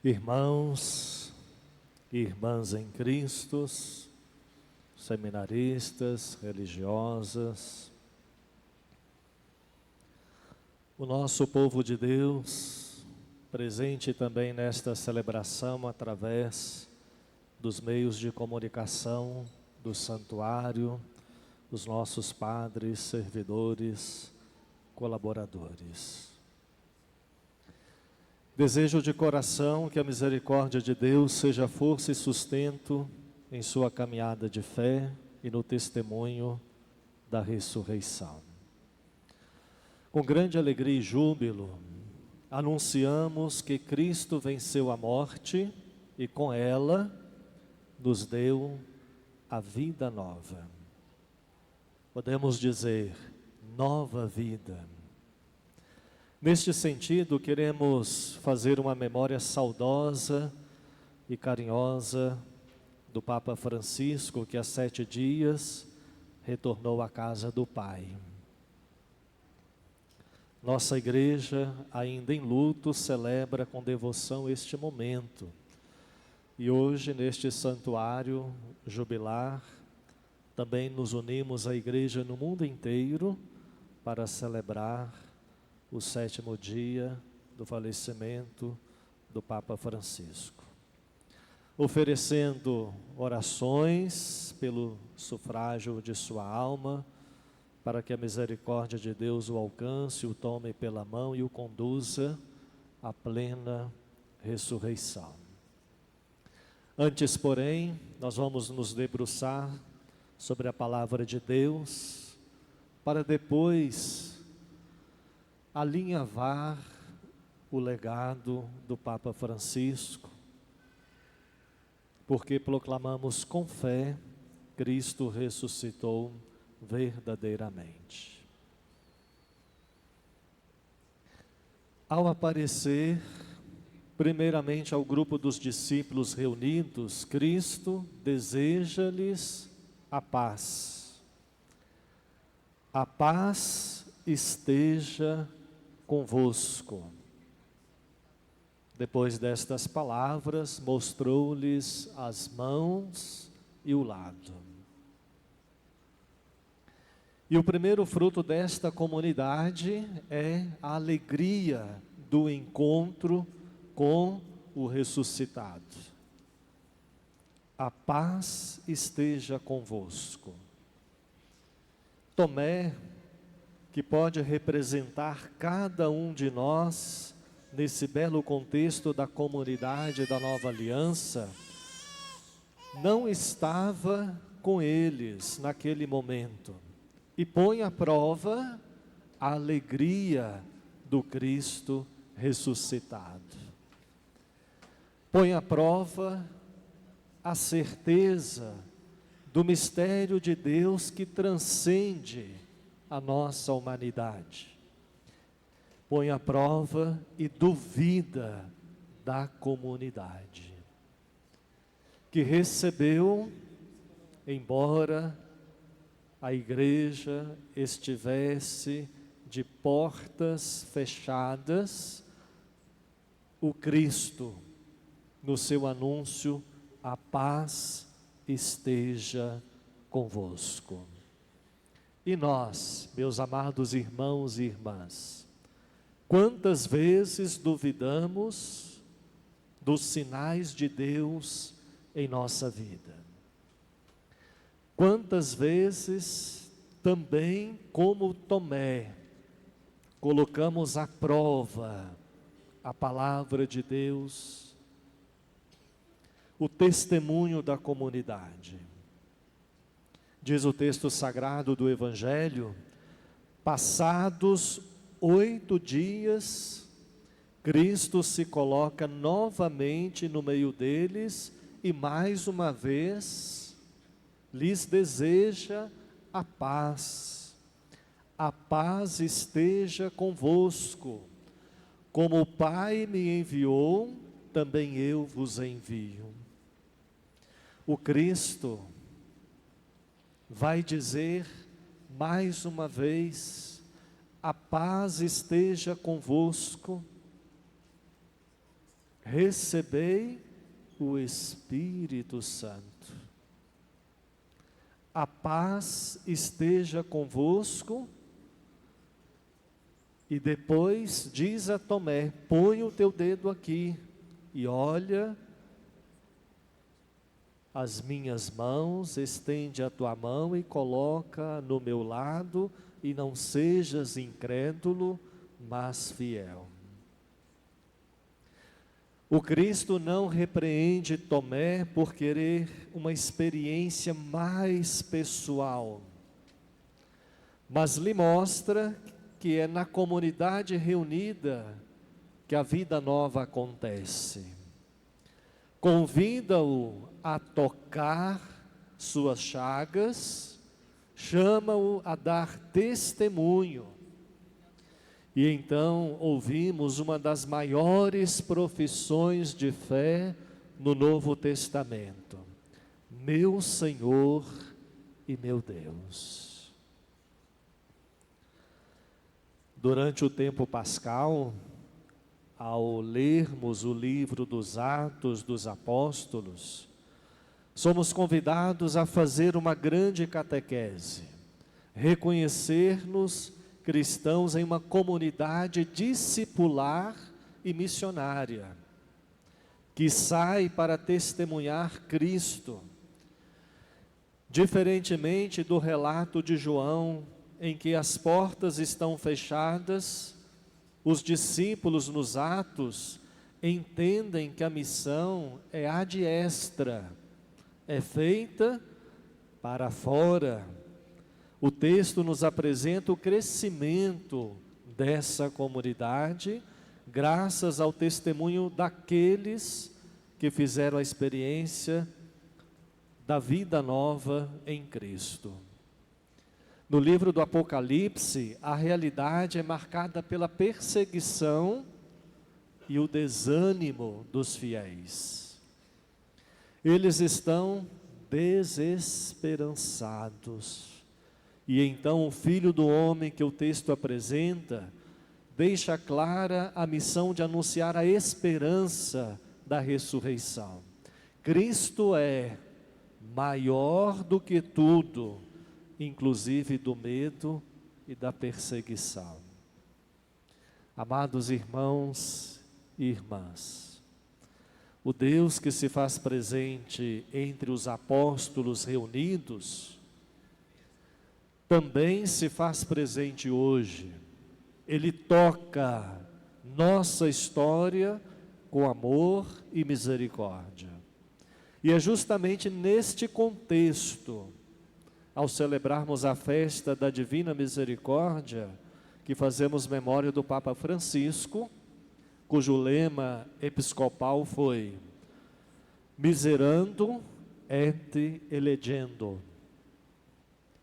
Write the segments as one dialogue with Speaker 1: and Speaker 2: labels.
Speaker 1: Irmãos e irmãs em Cristo, seminaristas, religiosas, o nosso povo de Deus, presente também nesta celebração através dos meios de comunicação, do santuário, os nossos padres, servidores, colaboradores. Desejo de coração que a misericórdia de Deus seja força e sustento em sua caminhada de fé e no testemunho da ressurreição. Com grande alegria e júbilo, anunciamos que Cristo venceu a morte e com ela nos deu a vida nova. Podemos dizer, nova vida. Neste sentido, queremos fazer uma memória saudosa e carinhosa do Papa Francisco, que há 7 dias retornou à casa do Pai. Nossa igreja, ainda em luto, celebra com devoção este momento. E hoje, neste santuário jubilar, também nos unimos à igreja no mundo inteiro para celebrar o 7º dia do falecimento do Papa Francisco. Oferecendo orações pelo sufrágio de sua alma, para que a misericórdia de Deus o alcance, o tome pela mão e o conduza à plena ressurreição. Antes, porém, nós vamos nos debruçar sobre a palavra de Deus, para depois alinhavar o legado do Papa Francisco, porque proclamamos com fé, Cristo ressuscitou verdadeiramente. Ao aparecer, primeiramente ao grupo dos discípulos reunidos, Cristo deseja-lhes a paz. A paz esteja convosco. Depois destas palavras, mostrou-lhes as mãos e o lado. E o primeiro fruto desta comunidade é a alegria do encontro com o ressuscitado. A paz esteja convosco. Tomé, que pode representar cada um de nós nesse belo contexto da comunidade da Nova Aliança, não estava com eles naquele momento e põe à prova a alegria do Cristo ressuscitado. Põe à prova a certeza do mistério de Deus que transcende a nossa humanidade. Põe à prova e duvida da comunidade, que recebeu, embora a igreja estivesse de portas fechadas, o Cristo, no seu anúncio, a paz esteja convosco. E nós, meus amados irmãos e irmãs, quantas vezes duvidamos dos sinais de Deus em nossa vida? Quantas vezes também, como Tomé, colocamos à prova a palavra de Deus, o testemunho da comunidade. Diz o texto sagrado do Evangelho, passados 8 dias, Cristo se coloca novamente no meio deles e mais uma vez lhes deseja a paz. A paz esteja convosco. Como o Pai me enviou, também eu vos envio. O Cristo vai dizer mais uma vez, a paz esteja convosco, recebei o Espírito Santo. A paz esteja convosco. E depois diz a Tomé: põe o teu dedo aqui e olha as minhas mãos, estende a tua mão e coloca no meu lado, e não sejas incrédulo, mas fiel. O Cristo não repreende Tomé por querer uma experiência mais pessoal, mas lhe mostra que é na comunidade reunida que a vida nova acontece. Convida-o a tocar suas chagas, chama-o a dar testemunho. E então ouvimos uma das maiores profissões de fé no Novo Testamento: meu Senhor e meu Deus. Durante o tempo pascal, ao lermos o livro dos Atos dos Apóstolos, somos convidados a fazer uma grande catequese, reconhecer-nos cristãos em uma comunidade discipular e missionária, que sai para testemunhar Cristo. Diferentemente do relato de João, em que as portas estão fechadas, os discípulos nos Atos entendem que a missão é ad extra, é feita para fora. O texto nos apresenta o crescimento dessa comunidade, graças ao testemunho daqueles que fizeram a experiência da vida nova em Cristo. No livro do Apocalipse, a realidade é marcada pela perseguição e o desânimo dos fiéis. Eles estão desesperançados. E então o Filho do Homem que o texto apresenta, deixa clara a missão de anunciar a esperança da ressurreição. Cristo é maior do que tudo, inclusive do medo e da perseguição. Amados irmãos e irmãs, o Deus que se faz presente entre os apóstolos reunidos, também se faz presente hoje. Ele toca nossa história com amor e misericórdia. E é justamente neste contexto, ao celebrarmos a festa da Divina Misericórdia, que fazemos memória do Papa Francisco, cujo lema episcopal foi Miserandum et elegendo,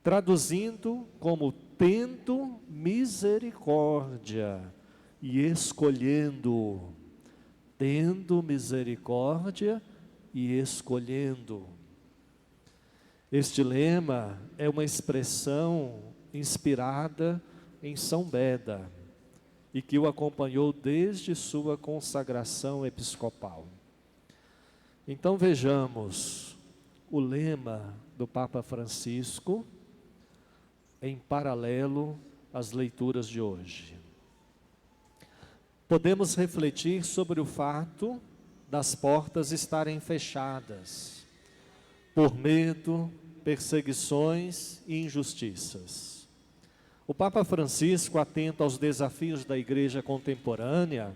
Speaker 1: traduzindo como tendo misericórdia e escolhendo, tendo misericórdia e escolhendo. Este lema é uma expressão inspirada em São Beda e que o acompanhou desde sua consagração episcopal. Então vejamos o lema do Papa Francisco em paralelo às leituras de hoje. Podemos refletir sobre o fato das portas estarem fechadas por medo, perseguições e injustiças. O Papa Francisco, atento aos desafios da igreja contemporânea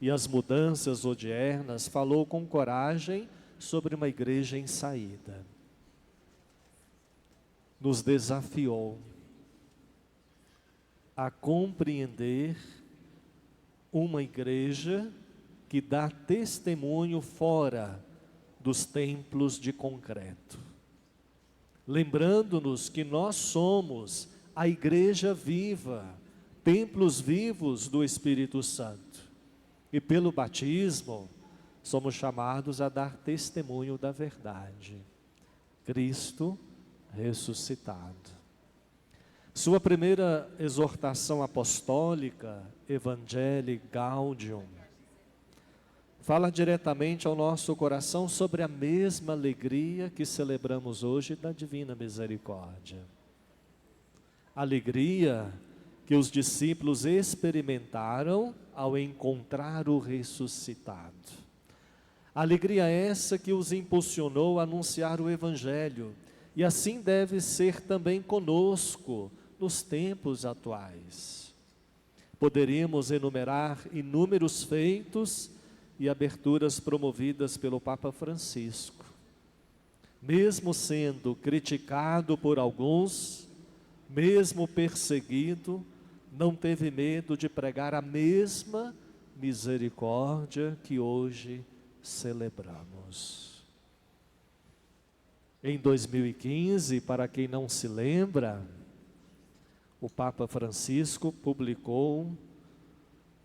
Speaker 1: e às mudanças odiernas, falou com coragem sobre uma igreja em saída. Nos desafiou a compreender uma igreja que dá testemunho fora dos templos de concreto, lembrando-nos que nós somos a igreja viva, templos vivos do Espírito Santo, e pelo batismo somos chamados a dar testemunho da verdade. Cristo ressuscitado. Sua primeira exortação apostólica, Evangelii Gaudium, fala diretamente ao nosso coração sobre a mesma alegria que celebramos hoje da Divina Misericórdia. Alegria que os discípulos experimentaram ao encontrar o ressuscitado. Alegria essa que os impulsionou a anunciar o Evangelho, e assim deve ser também conosco nos tempos atuais. Poderíamos enumerar inúmeros feitos e aberturas promovidas pelo Papa Francisco. Mesmo sendo criticado por alguns, mesmo perseguido, não teve medo de pregar a mesma misericórdia que hoje celebramos. Em 2015, para quem não se lembra, o Papa Francisco publicou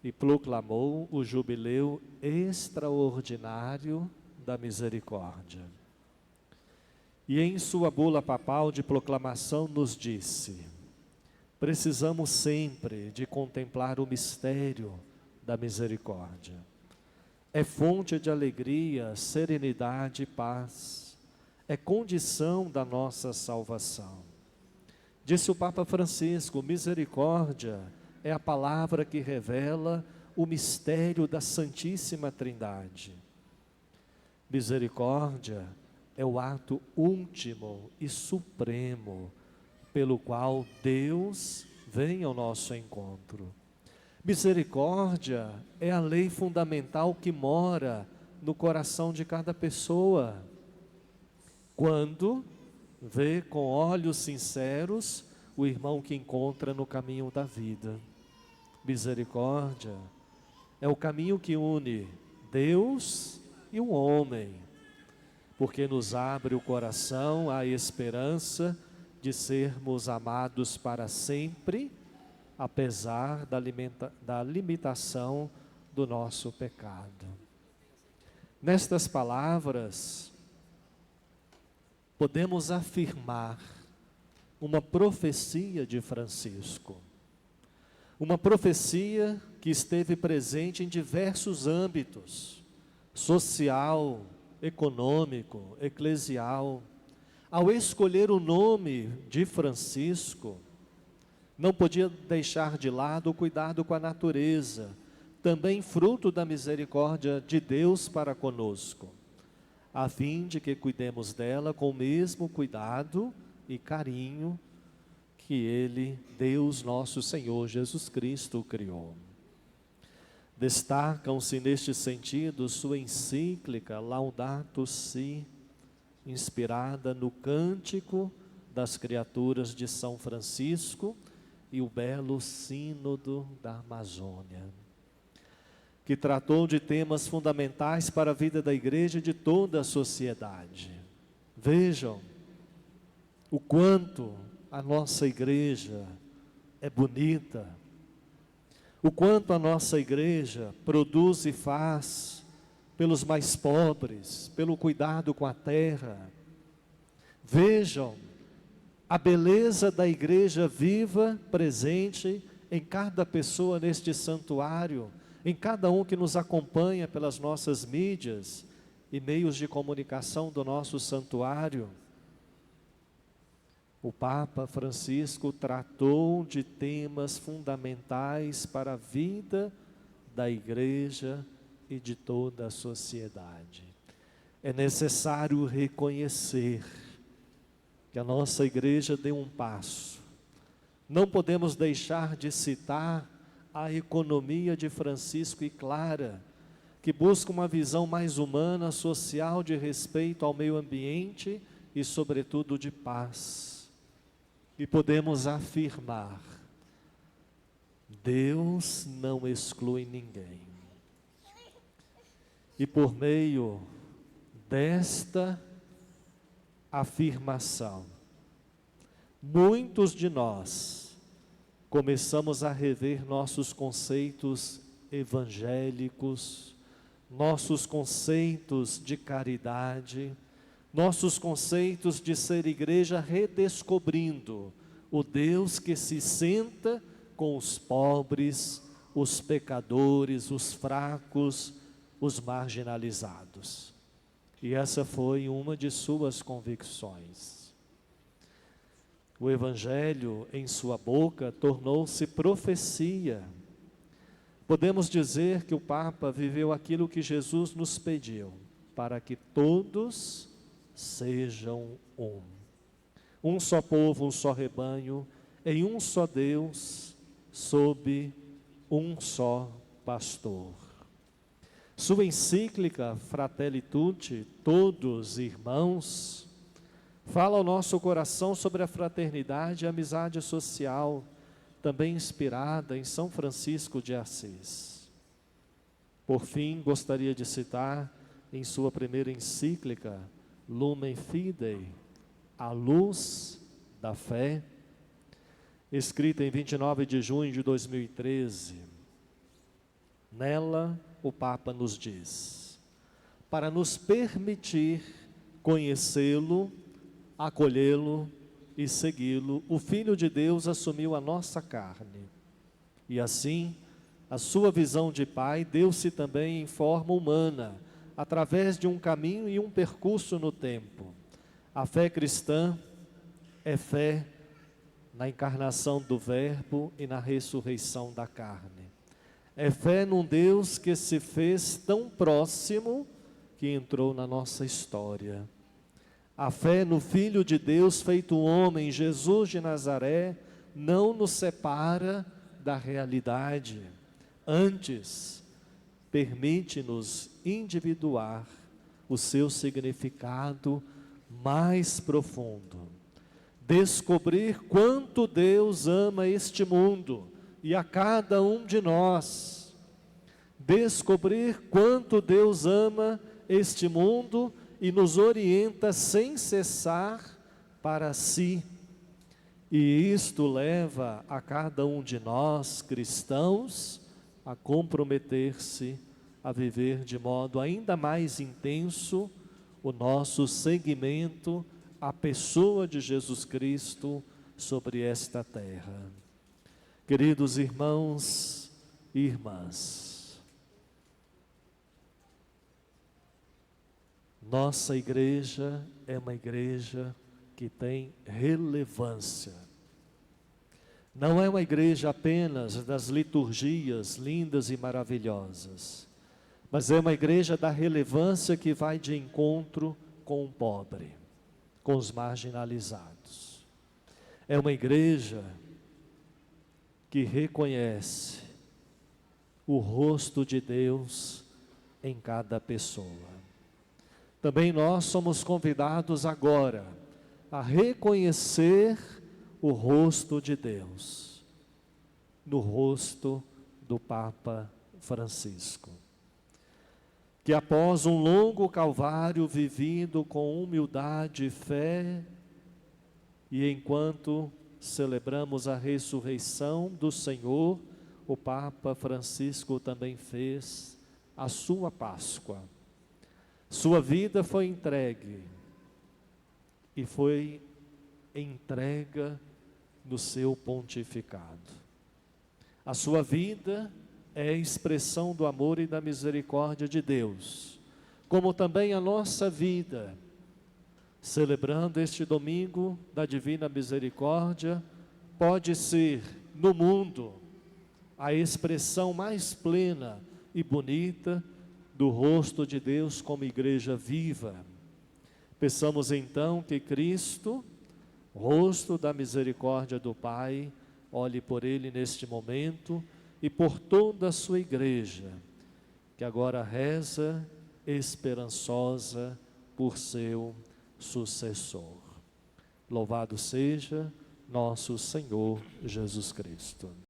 Speaker 1: e proclamou o Jubileu Extraordinário da Misericórdia. E em sua bula papal de proclamação nos disse: precisamos sempre de contemplar o mistério da misericórdia. É fonte de alegria, serenidade e paz. É condição da nossa salvação. Disse o Papa Francisco: misericórdia é a palavra que revela o mistério da Santíssima Trindade. Misericórdia é o ato último e supremo pelo qual Deus vem ao nosso encontro. Misericórdia é a lei fundamental que mora no coração de cada pessoa, quando vê com olhos sinceros o irmão que encontra no caminho da vida. Misericórdia é o caminho que une Deus e o homem, porque nos abre o coração à esperança de sermos amados para sempre, apesar da limitação do nosso pecado. Nestas palavras, podemos afirmar uma profecia de Francisco. Uma profecia que esteve presente em diversos âmbitos: social, econômico, eclesial. Ao escolher o nome de Francisco, não podia deixar de lado o cuidado com a natureza, também fruto da misericórdia de Deus para conosco, a fim de que cuidemos dela com o mesmo cuidado e carinho que Ele, Deus nosso Senhor Jesus Cristo, criou. Destacam-se neste sentido sua encíclica Laudato Si, inspirada no Cântico das Criaturas de São Francisco, e o belo Sínodo da Amazônia, que tratou de temas fundamentais para a vida da igreja e de toda a sociedade. Vejam o quanto a nossa igreja é bonita, o quanto a nossa igreja produz e faz pelos mais pobres, pelo cuidado com a terra. Vejam a beleza da igreja viva, presente em cada pessoa neste santuário, em cada um que nos acompanha pelas nossas mídias e meios de comunicação do nosso santuário. O Papa Francisco tratou de temas fundamentais para a vida da igreja e de toda a sociedade. É necessário reconhecer que a nossa igreja deu um passo. Não podemos deixar de citar a economia de Francisco e Clara, que busca uma visão mais humana, social, de respeito ao meio ambiente e, sobretudo, de paz. E podemos afirmar: Deus não exclui ninguém. E por meio desta afirmação, muitos de nós começamos a rever nossos conceitos evangélicos, nossos conceitos de caridade, nossos conceitos de ser igreja, redescobrindo o Deus que se senta com os pobres, os pecadores, os fracos, os marginalizados. E essa foi uma de suas convicções. O Evangelho em sua boca tornou-se profecia. Podemos dizer que o Papa viveu aquilo que Jesus nos pediu, para que todos sejam um. Um só povo, um só rebanho, em um só Deus, sob um só pastor. Sua encíclica Fratelli Tutti, todos irmãos, fala ao nosso coração sobre a fraternidade e a amizade social, também inspirada em São Francisco de Assis. Por fim, gostaria de citar em sua primeira encíclica, Lumen Fidei, a luz da fé, escrita em 29 de junho de 2013. Nela, o Papa nos diz: para nos permitir conhecê-lo, acolhê-lo e segui-lo, o Filho de Deus assumiu a nossa carne. E assim, a sua visão de Pai deu-se também em forma humana, através de um caminho e um percurso no tempo. A fé cristã é fé na encarnação do Verbo e na ressurreição da carne. É fé num Deus que se fez tão próximo que entrou na nossa história. A fé no Filho de Deus feito homem, Jesus de Nazaré, não nos separa da realidade. Antes, permite-nos individuar o seu significado mais profundo. Descobrir quanto Deus ama este mundo e a cada um de nós. Descobrir quanto Deus ama este mundo e nos orienta sem cessar para si. E isto leva a cada um de nós, cristãos, a comprometer-se a viver de modo ainda mais intenso o nosso seguimento à pessoa de Jesus Cristo sobre esta terra. Queridos irmãos e irmãs, nossa igreja é uma igreja que tem relevância. Não é uma igreja apenas das liturgias lindas e maravilhosas, mas é uma igreja da relevância que vai de encontro com o pobre, com os marginalizados. É uma igreja que reconhece o rosto de Deus em cada pessoa. Também nós somos convidados agora a reconhecer o rosto de Deus no rosto do Papa Francisco, que após um longo calvário vivido com humildade e fé, e enquanto celebramos a ressurreição do Senhor, o Papa Francisco também fez a sua Páscoa. Sua vida foi entregue e foi entrega no seu pontificado. A sua vida é expressão do amor e da misericórdia de Deus, como também a nossa vida, celebrando este domingo da Divina Misericórdia, pode ser no mundo a expressão mais plena e bonita do rosto de Deus como igreja viva. Peçamos então que Cristo, rosto da misericórdia do Pai, olhe por ele neste momento e por toda a sua igreja, que agora reza esperançosa por seu sucessor. Louvado seja nosso Senhor Jesus Cristo.